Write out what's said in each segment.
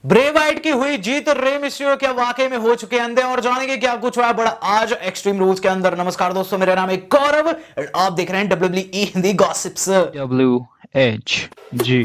Bray Wyatt की हुई जीत, Rey Mysterio क्या वाकई में हो चुके अंधे, और जानेंगे क्या कुछ हुआ बड़ा आज एक्सट्रीम रूल्स के अंदर। नमस्कार दोस्तों, मेरा नाम है गौरव, आप देख रहे हैं WWE हिंदी गॉसिप्स। WHG।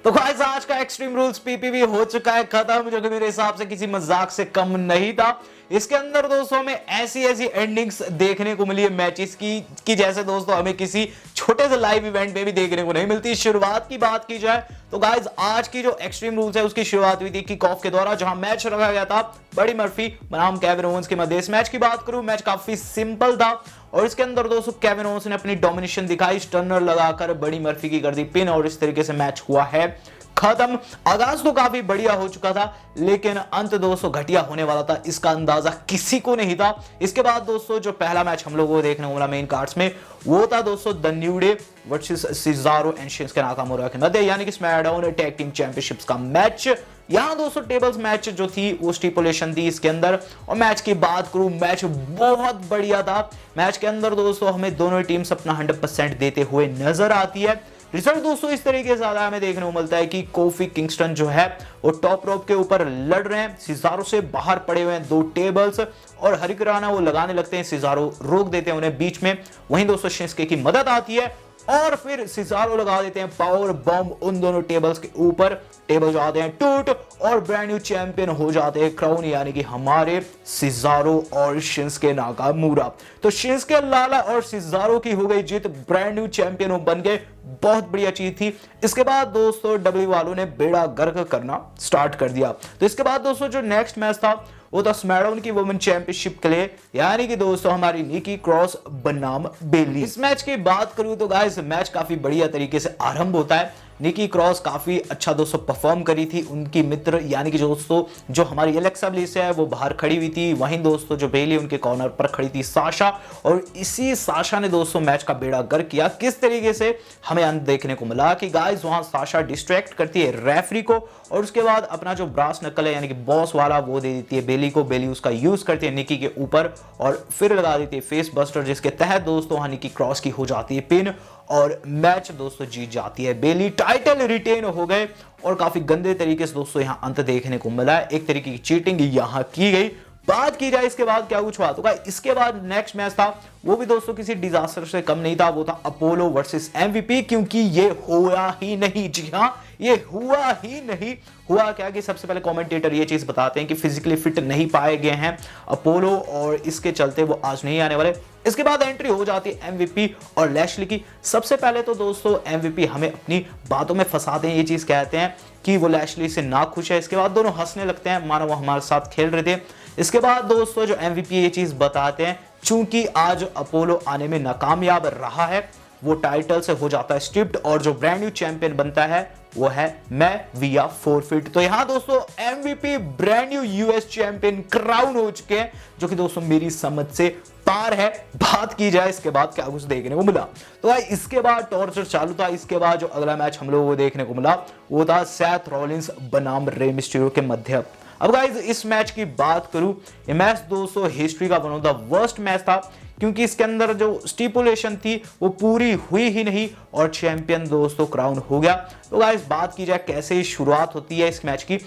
तो गाइस, आज का एक्सट्रीम रूल्स पीपीवी हो चुका है खत्म, जो कि मेरे हिसाब से किसी मजाक से कम नहीं था। इसके अंदर दोस्तों हमें ऐसी एंडिंग्स देखने को मिली है मैचेस की जैसे दोस्तों हमें किसी छोटे से लाइव इवेंट में भी देखने को नहीं मिलती। शुरुआत की बात की जाए तो गाइस, आज की जो एक्सट्रीम रूल्स है उसकी शुरुआत हुई थी किक ऑफ के द्वारा, जहां मैच रखा गया था बडी मर्फी बनाम केविन ओवेंस के मध्य। इस मैच की बात करूं, मैच काफी सिंपल था और इसके अंदर दोस्तों केविन ओवेंस ने अपनी डोमिनेशन दिखाई, स्टर्नर लगाकर बडी मर्फी की कर दी पिन, और इस तरीके से मैच हुआ है खत्म। आगाज तो काफी बढ़िया हो चुका था, लेकिन अंत दोस्तों घटिया होने वाला था, इसका अंदाजा किसी को नहीं था। इसके बाद दोस्तों जो पहला मैच हम लोगों को देखने को मिला मेन कार्ड्स में, वो था दोस्तों the new day versus Cesaro and Shinsuke Nakamura के मध्य, यानी कि स्मैकडाउन टैग टीम चैंपियनशिप्स का मैच। यहां दोस्तों टेबल्स मैच जो थी वो स्टिपुलेशन थी इसके अंदर। और मैच की बात करूं, मैच बहुत बढ़िया था। मैच के अंदर दोस्तों हमें दोनों टीम्स अपना 100% देते हुए नजर आती है। रिजल्ट दोस्तों इस तरीके से हमें देखने को मिलता है कि कोफी किंगस्टन जो है वो टॉप रोप के ऊपर लड़ रहे हैं, सिजारो से बाहर पड़े हुए हैं दो टेबल्स, और हरिकराना वो लगाने लगते हैं, सिजारो रोक देते हैं उन्हें बीच में। वहीं दोस्तों शिंसुके की मदद आती है और फिर सिजारो लगा देते हैं पावर बॉम्ब उन दोनों टेबल्स के ऊपर। टेबल जाते हैं टूट और ब्रांड न्यू चैंपियन हो जाते हैं क्राउन, यानी कि हमारे सिजारो और शिंसुके नाकामुरा। तो शिंसुके लाला और सिजारो की हो गई जीत, ब्रांड न्यू चैंपियन बन गए। बहुत बढ़िया चीज थी। इसके बाद दोस्तों डब्ल्यू वालों ने बेड़ा गर्क करना स्टार्ट कर दिया। तो इसके बाद दोस्तों जो नेक्स्ट मैच था वो था स्मैकडाउन की वुमेन चैंपियनशिप के लिए, यानी कि दोस्तों हमारी निकी क्रॉस बनाम बेली। इस मैच की बात करूं तो गाइस, मैच काफी बढ़िया तरीके से आरंभ होता है। निकी क्रॉस काफी अच्छा दोस्तों परफॉर्म करी थी, उनकी मित्र यानी कि दोस्तों जो हमारी एलेक्सा ब्लिस है वो बाहर खड़ी हुई थी, वहीं दोस्तों जो बेली उनके कॉर्नर पर खड़ी थी साशा, और इसी साशा ने दोस्तों मैच का बेड़ा गर्क किया। किस तरीके से हमें अंत देखने को मिला कि गाइस वहां साशा डिस्ट्रैक्ट करती है रेफरी को, और उसके बाद अपना जो ब्रास नकल है यानी कि बॉस वाला वो दे देती है बेली को। बेली उसका यूज करती है निकी के ऊपर और फिर लगा देती है फेस बस्टर, जिसके तहत दोस्तों वहां निकी क्रॉस की हो जाती है पिन और मैच दोस्तों जीत जाती है बेली। टाइटल रिटेन हो गए और काफी गंदे तरीके से दोस्तों यहां अंत देखने को मिला है। एक तरीके की चीटिंग यहां की गई। बात की जाए इसके बाद क्या कुछ हुआ, तो इसके बाद नेक्स्ट मैच था वो भी दोस्तों किसी डिजास्टर से कम नहीं था, वो था अपोलो वर्सेस एमवीपी, क्योंकि ये हुआ ही नहीं। जी हां, ये हुआ ही नहीं। हुआ क्या कि सबसे पहले कमेंटेटर ये चीज बताते हैं कि फिजिकली फिट नहीं पाए गए हैं अपोलो और इसके चलते वो आज नहीं आने वाले। इसके बाद एंट्री हो जाती है एमवीपी और लैशली की। सबसे पहले तो दोस्तों एमवीपी हमें अपनी बातों में फंसाते हैं, ये चीज कहते हैं कि वो लैशली से ना खुश है। इसके बाद दोनों हंसने लगते हैं मानो वो हमारे साथ खेल रहे थे। इसके बाद दोस्तों जो एमवीपी ये चीज बताते हैं, चूंकि आज अपोलो आने में नाकामयाब रहा है, वो टाइटल से हो जाता है स्ट्रिप्ड और जो ब्रांड न्यू चैंपियन बनता है वो है मैं विया फोरफिट। तो यहां दोस्तों MVP brand new US champion crown हो चुके हैं, जो कि दोस्तों मेरी समझ से पार है। बात की जाए इसके बाद क्या कुछ देखने को मिला, तो भाई इसके बाद टॉर्चर चालू था। इसके बाद जो अगला मैच हम लोगों को देखने को मिला वो था सेथ रॉलिंस बनाम रे मिस्टीरियो के मध्य। अब गाइस इस मैच की बात करूं, ये मैच दोस्तों हिस्ट्री का one of the worst match था, क्योंकि इसके अंदर जो स्टिपुलेशन थी वो पूरी हुई ही नहीं और चैंपियन दोस्तों क्राउन हो गया। तो गाइस बात की जाए कैसे शुरुआत होती है इस मैच की,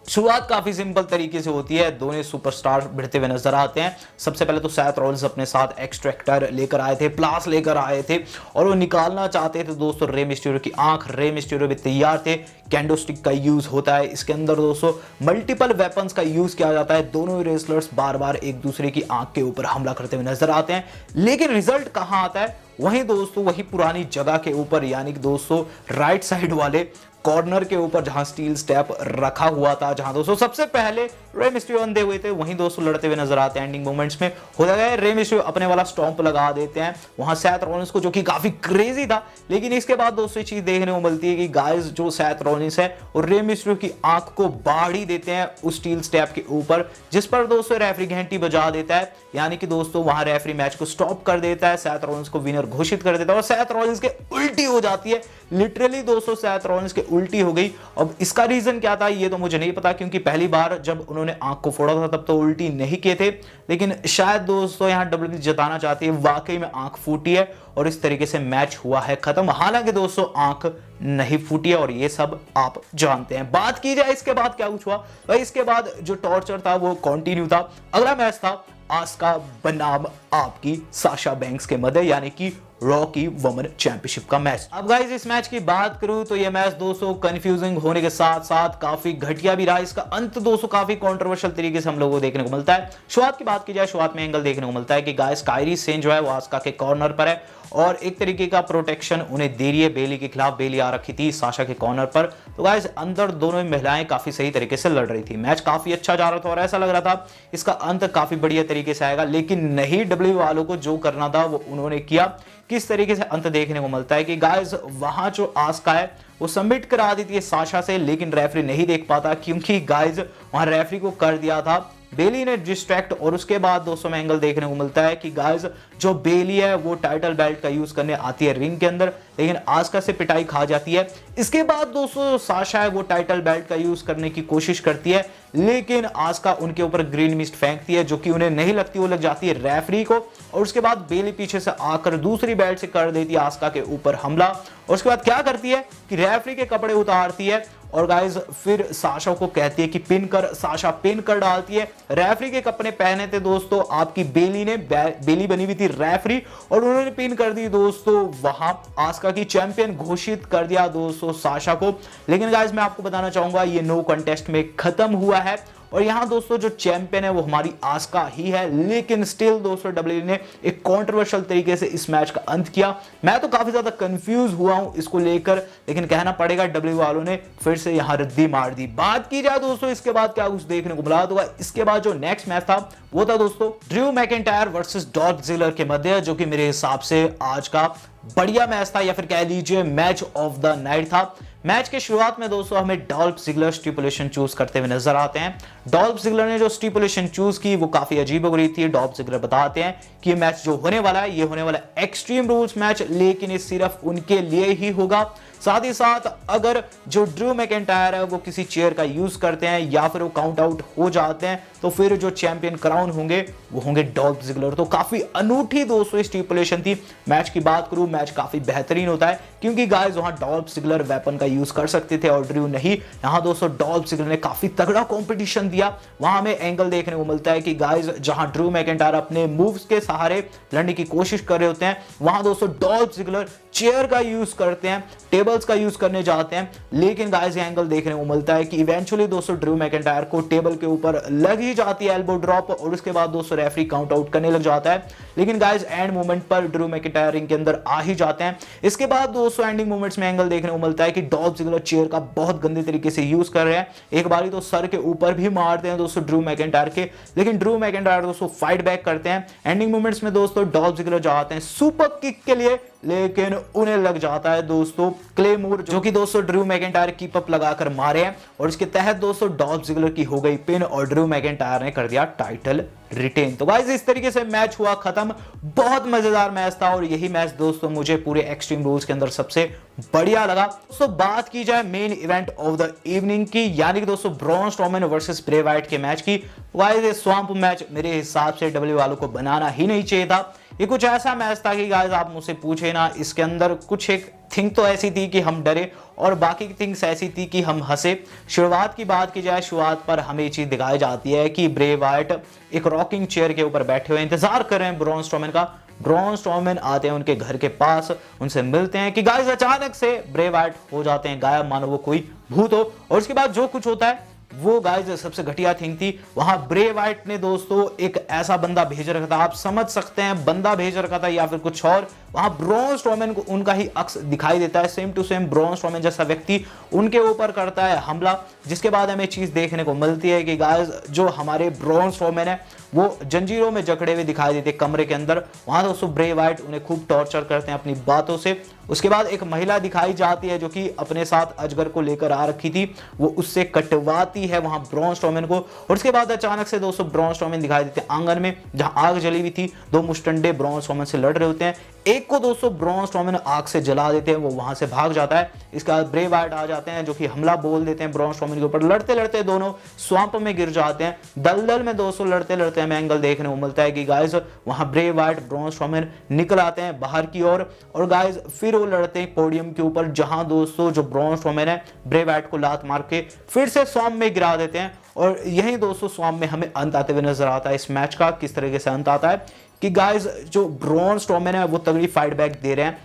शुरुआत काफी सिंपल तरीके से होती है। दोनों सुपरस्टार भिड़ते हुए नजर आते हैं। सबसे पहले तो सेथ रॉलिंस अपने साथ एक्सट्रैक्टर लेकर आए थे, प्लास लेकर आए थे और वो निकालना चाहते थे दोस्तों रे मिस्टीरियो की आंख। रे मिस्टीरियो भी तैयार थे। कैंडोस्टिक का यूज होता है इसके अंदर दोस्तों, मल्टीपल वेपन्स का यूज किया जाता है। दोनों रेसलर्स बार बार एक दूसरे की आंख के ऊपर हमला करते हुए नजर आते हैं, लेकिन रिजल्ट कहां आता है, वहीं दोस्तों वही पुरानी जगह के ऊपर, यानी कि दोस्तों राइट साइड वाले कॉर्नर के ऊपर जहां स्टील स्टेप रखा हुआ था, जहां दोस्तों सबसे पहले रे मिस्टीरियो अंधे हुए थे, वहीं दोस्तों लड़ते हुए नजर आते हैं। एंडिंग मोमेंट्स में होता है रे मिस्टीरियो अपने वाला स्टॉम्प लगा देते हैं वहां सेथ रॉलिंस को, जो कि काफी क्रेजी था। लेकिन इसके बाद दोस्तों चीज देखने को मिलती है कि गाइस जो सेथ रॉलिंस है और रे मिस्टीरियो की आंख को बाढ़ी देते हैं उस स्टील स्टेप के ऊपर, जिस पर दोस्तों रेफरी घंटी बजा देता है, यानी कि दोस्तों वहां रेफरी मैच को स्टॉप कर देता है, सेथ रॉलिंस को विनर घोषित कर देता है और सेथ रॉलिंस के उल्टी हो जाती है। लिटरली दोस्तों सेथ रॉलिंस के उल्टी हो गई। अब इसका रीजन क्या था ये तो मुझे नहीं पता, क्योंकि पहली बार जब उन्होंने आंख को फोड़ा था तब तो उल्टी नहीं किए थे, लेकिन शायद दोस्तों यहाँ WWE जताना चाहती है वाकई में आंख फूटी है और इस तरीके से मैच हुआ है खत्म। हालांकि दोस्तों आंख नहीं फूटी है और ये सब आप जानते हैं। बात की जाए इसके बाद क्या कुछ हुआ, तो इसके बाद जो टॉर्चर था वो कंटिन्यू था। अगला मैच था आस्का बनाम आपकी साशा बैंक्स के मध्य, यानी कि रॉ की वुमेन चैंपियनशिप का मैच। अब गाइस इस मैच की बात करूं तो ये मैच दोस्तों कंफ्यूजिंग होने के साथ साथ काफी घटिया भी रहा। इसका अंत दोस्तों काफी कंट्रोवर्शियल तरीके से हम लोगों को देखने को मिलता है। शुरुआत की बात की जाए, शुरुआत में एंगल देखने को मिलता है कि गाइस कायरी सेन जो है वो आस्का के कॉर्नर पर है और एक तरीके का प्रोटेक्शन उन्हें दे रही है बेली के खिलाफ। बेली आ रखी थी साशा के कॉर्नर पर, तो गाइस अंदर दोनों महिलाएं काफी सही तरीके से लड़ रही थी। मैच काफी अच्छा जा रहा था और ऐसा लग रहा था इसका अंत काफी बढ़िया तरीके से आएगा, लेकिन नहीं, डब्ल्यू वालों को जो करना था वो उन्होंने किया। किस तरीके से अंत देखने को मिलता है कि गाइस वहां जो आस्का है वो सबमिट करा दी थी साशा से, लेकिन रेफरी नहीं देख पाता क्योंकि गाइस वहां रेफरी को कर दिया था बेली ने डिस्ट्रैक्ट। और उसके बाद दोस्तों में एंगल देखने को मिलता है कि गाइस जो बेली है वो टाइटल बेल्ट का यूज करने आती है रिंग के अंदर, लेकिन आस्का से पिटाई खा जाती है। इसके बाद दोस्तों साशा है वो टाइटल बेल्ट का यूज करने की कोशिश करती है, लेकिन आस्का उनके ऊपर ग्रीन मिस्ट फेंकती है जो कि उन्हें नहीं लगती, वो लग जाती है रेफरी को। और उसके बाद बेली पीछे से आकर दूसरी बेल्ट से कर देती है आस्का के ऊपर हमला। और उसके बाद क्या करती है कि रेफरी के कपड़े उतारती है और गाइस फिर साशा को कहती है कि पिन कर। साशा पिन कर डालती है। रेफरी के कपड़े पहने थे दोस्तों आपकी बेली ने, बेली बनी हुई थी रेफरी, और उन्होंने पिन कर दी दोस्तों वहां आस्का की चैंपियन घोषित कर दिया दोस्तों साशा को। लेकिन गाइस मैं आपको बताना चाहूंगा ये नो कंटेस्ट में खत्म हुआ है और यहां दोस्तों जो चैंपियन है वो हमारी आस्का ही है। लेकिन स्टिल दोस्तों डब्ल्यूडब्ल्यूई ने एक कंट्रोवर्शियल तरीके से इस मैच का अंत किया। मैं तो काफी ज्यादा कंफ्यूज हुआ हूं इसको लेकर, लेकिन कहना पड़ेगा डब्ल्यू वालों ने फिर से यहां रद्दी मार दी। बात की जाए दोस्तों इसके बाद क्या कुछ देखने को मिला, तो इसके बाद जो नेक्स्ट मैच था वो था दोस्तों Drew McIntyre versus Dolph Ziggler के मध्य, जो कि मेरे हिसाब से आज का बढ़िया मैच था या फिर कह लीजिए मैच ऑफ द नाइट था। मैच के शुरुआत में दोस्तों हमें डॉल्फ जिगलर स्टिपुलेशन चूज करते हुए नजर आते हैं। डॉल्फ जिगलर ने जो स्टिपुलेशन चूज की वो काफी अजीबोगरीब थी। डॉल्फ जिगलर बताते हैं कि ये मैच जो होने वाला है ये होने वाला एक्सट्रीम रूल्स मैच, लेकिन ये सिर्फ उनके लिए ही होगा। साथ ही साथ अगर जो ड्रू मैकिंटायर है वो किसी चेयर का यूज करते हैं या फिर वो काउंट आउट हो जाते हैं तो फिर जो चैंपियन क्राउन होंगे वो होंगे डॉल्फ जिगलर। तो काफी अनूठी दोस्तों स्टिपुलेशन थी। मैच की बात करूं, मैच काफी बेहतरीन होता है क्योंकि गाइस वहां डॉल्फ जिगलर वेपन का यूज कर सकते थे और ड्रू नहीं। यहां दोस्तों डॉल्फ जिगलर ने काफी तगड़ा कंपटीशन दिया। वहां हमें एंगल देखने को मिलता है कि गाइस जहां ड्रू मैकिंटायर अपने मूव्स के सहारे लड़ने की कोशिश कर रहे होते हैं, वहां दोस्तों डॉल्फ जिगलर चेयर का यूज करते हैं, टेबल्स का यूज करने जाते हैं। लेकिन गाइस ये एंगल देखने को मिलता है कि इवेंचुअली दोस्तों ड्रू मैकिंटायर को टेबल के ऊपर लग ही जाती है एल्बो ड्रॉप और उसके बाद दोस्तों रेफरी काउंट आउट करने लग जाता है। लेकिन गाइस एंड मोमेंट पर ड्रू मैकिंटायर रिंग के अंदर आ ही जाते हैं। इसके बाद दोस्तों एंडिंग मोमेंट्स में एंगल देखने को मिलता है कि डॉल्फ जिगलर चेयर का बहुत गंदे तरीके से यूज कर रहे हैं। एक बारी तो सर के ऊपर भी मारते हैं दोस्तों ड्रू मैकिंटायर के, लेकिन ड्रू मैकिंटायर दोस्तों फाइट बैक करते हैं। एंडिंग मोमेंट्स में दोस्तों डॉल्फ जिगलर जाते हैं सुपर किक के लिए, लेकिन उन्हें लग जाता है दोस्तों क्लेमोर, जो कि दोस्तों ड्रू मैकिंटायर कीप अप लगाकर मारे हैं और इसके तहत दोस्तों डॉल्फ जिगलर की हो गई पिन और ड्रू मैकिंटायर ने कर दिया टाइटल रिटेन। तो गाइस इस तरीके से मैच हुआ खत्म। बहुत मजेदार मैच था और यही मैच दोस्तों मुझे पूरे एक्सट्रीम रूल्स के अंदर सबसे बढ़िया लगा। दोस्तों बात की जाए main event of the evening की, यानी कि दोस्तों Braun Strowman versus Bray Wyatt के मैच की। गाइस ये स्वैम्प मैच मेरे हिसाब से डब्ल्यू वालों को बनाना ही नहीं चाहिए था। ये कुछ ऐसा मैच था कि गाइस आप मुझसे पूछे ना, इसके अंदर कुछ एक थिंग तो ऐसी थी कि हम डरे और बाकी की थिंग्स ऐसी थी कि हम हंसे। शुरुआत की बात की जाए, शुरुआत पर हमें ये चीज दिखाई जाती है कि ब्रे वाइट एक रॉकिंग चेयर के ऊपर बैठे हुए इंतजार कर रहे हैं ब्रॉन स्ट्रोमैन का। ब्रॉन स्ट्रोमैन आते हैं उनके घर के पास, उनसे मिलते हैं कि गाइस अचानक से ब्रे वाइट हो जाते हैं गायब, मानो वो कोई भूत हो। और उसके बाद जो कुछ होता है वो गाइस सबसे घटिया थिंग थी। वहां ब्रे वाइट ने दोस्तों एक ऐसा बंदा भेज रखा था, आप समझ सकते हैं बंदा भेज रखा था या फिर कुछ और। वहां ब्रॉन स्ट्रोमैन को उनका ही अक्स दिखाई देता है, same to same Braun Strowman जैसा व्यक्ति उनके ऊपर करता है हमला। जिसके बाद हमें चीज देखने को मिलती है कि गाइस जो हमारे ब्रॉन स्ट्रोमैन है वो जंजीरों में जकड़े हुए दिखाई देते कमरे के अंदर। वहां दोस्तों ब्रे वाइट उन्हें खूब टॉर्चर करते हैं अपनी बातों से। उसके बाद एक महिला दिखाई जाती है जो कि अपने साथ अजगर को लेकर आ रखी थी, वो उससे कटवाती है वहां ब्रॉन स्ट्रोमैन को। और उसके बाद अचानक से दोस्तों ब्रॉन स्ट्रोमैन दिखाई देते हैं आंगन में जहां आग जली हुई थी। दो मुस्टंडे ब्रॉन स्ट्रोमैन से लड़ रहे होते हैं। एक को दोस्तों ब्रॉन स्ट्रॉमैन आग से जला देते हैं, वो वहां से भाग जाता है। इसके बाद ब्रे वाइट आ जाते हैं जो कि हमला बोल देते हैं ब्रॉन स्ट्रॉमैन के ऊपर। लड़ते लड़ते दोनों स्वाम्प में गिर जाते हैं। दलदल में दोस्तों लड़ते लड़ते हमें एंगल देखने को मिलता है कि गाइस वहां ब्रे वाइट ब्रॉन स्ट्रॉमैन निकल आते हैं बाहर की ओर, और गाइस फिर वो लड़ते हैं पोडियम के ऊपर, जहां दोस्तों जो ब्रॉन स्ट्रॉमैन है ब्रे वाइट को लात मार के फिर से स्वाम्प में गिरा देते हैं। और यही दोस्तों स्वाम्प में हमें अंत आते हुए नजर आता है। इस मैच का किस तरीके से अंत आता है कि गाइस जो ब्रॉन स्ट्रॉमैन है वो तगड़ी फाइट बैक दे रहे हैं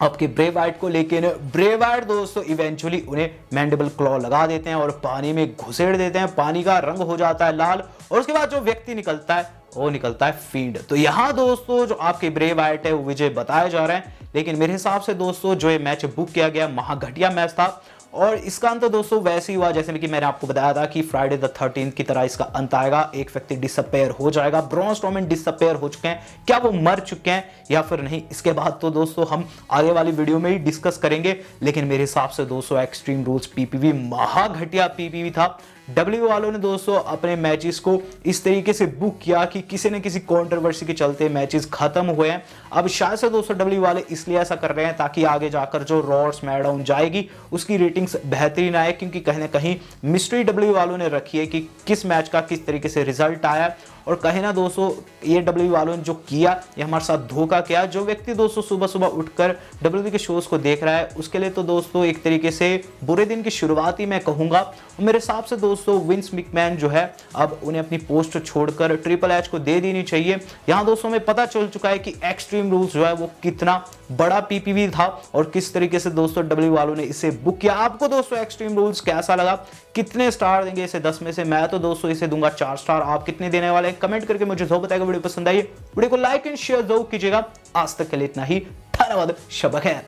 आपके ब्रे वाइट को, लेकिन ब्रे वाइट दोस्तों इवेंचुअली उन्हें मैंडिबल क्लॉ लगा देते हैं और पानी में घुसेड़ देते हैं। पानी का रंग हो जाता है लाल, और उसके बाद जो व्यक्ति निकलता है वो निकलता है फील्ड। तो यहां दोस्तों जो आपके ब्रे वाइट है वो विजय बताए जा रहे हैं, लेकिन मेरे हिसाब से दोस्तों जो ये मैच बुक किया गया महा घटिया मैच था। और इसका अंत दोस्तों वैसे ही हुआ जैसे कि मैंने आपको बताया था कि फ्राइडे द 13th की तरह इसका अंत आएगा। एक व्यक्ति डिसअपेयर हो जाएगा। ब्रॉन स्ट्रॉमैन डिसअपेयर हो चुके हैं, क्या वो मर चुके हैं या फिर नहीं, इसके बाद तो दोस्तों हम आगे वाली वीडियो में ही डिस्कस करेंगे। लेकिन मेरे हिसाब से दोस्तों एक्सट्रीम रूल्स पीपीवी महा घटिया पीपीवी था। डब्ल्यू वालों ने दोस्तों अपने मैचेस को इस तरीके से बुक किया कि किसी न किसी कंट्रोवर्सी के चलते मैचेस खत्म हुए हैं। अब शायद से दोस्तों डब्ल्यू वाले इसलिए ऐसा कर रहे हैं ताकि आगे जाकर जो रॉ स्मैकडाउन जाएगी उसकी रेटिंग्स बेहतरीन आए, क्योंकि कहीं ना कहीं मिस्ट्री डब्ल्यू वालों ने रखी है कि किस मैच का किस तरीके से रिजल्ट आया। और कहीं ना दोस्तों ये डब्ल्यू वालों ने जो किया ये हमारे साथ धोखा किया। जो व्यक्ति दोस्तों सुबह सुबह उठकर डब्ल्यू के शोज को देख रहा है उसके लिए तो दोस्तों एक तरीके से बुरे दिन की शुरुआत ही मैं कहूंगा। और मेरे हिसाब से दोस्तों विंस मैकमैन जो है अब उन्हें अपनी पोस्ट छोड़कर ट्रिपल एच को दे देनी चाहिए। यहाँ दोस्तों हमें पता चल चुका है कि एक्सट्रीम रूल्स जो है वो कितना बड़ा पीपीवी था और किस तरीके से दोस्तों डब्ल्यू वालों ने इसे बुक किया। आपको दोस्तों एक्सट्रीम रूल्स कैसा लगा, कितने स्टार देंगे इसे 10 में से? मैं तो दोस्तों इसे दूंगा 4 स्टार। आप कितने देने वाले हैं कमेंट करके मुझे जरूर बताइएगा। वीडियो पसंद आई वीडियो को लाइक एंड शेयर जरूर कीजिएगा। आज तक के लिए इतना ही, धन्यवाद, शब खैर।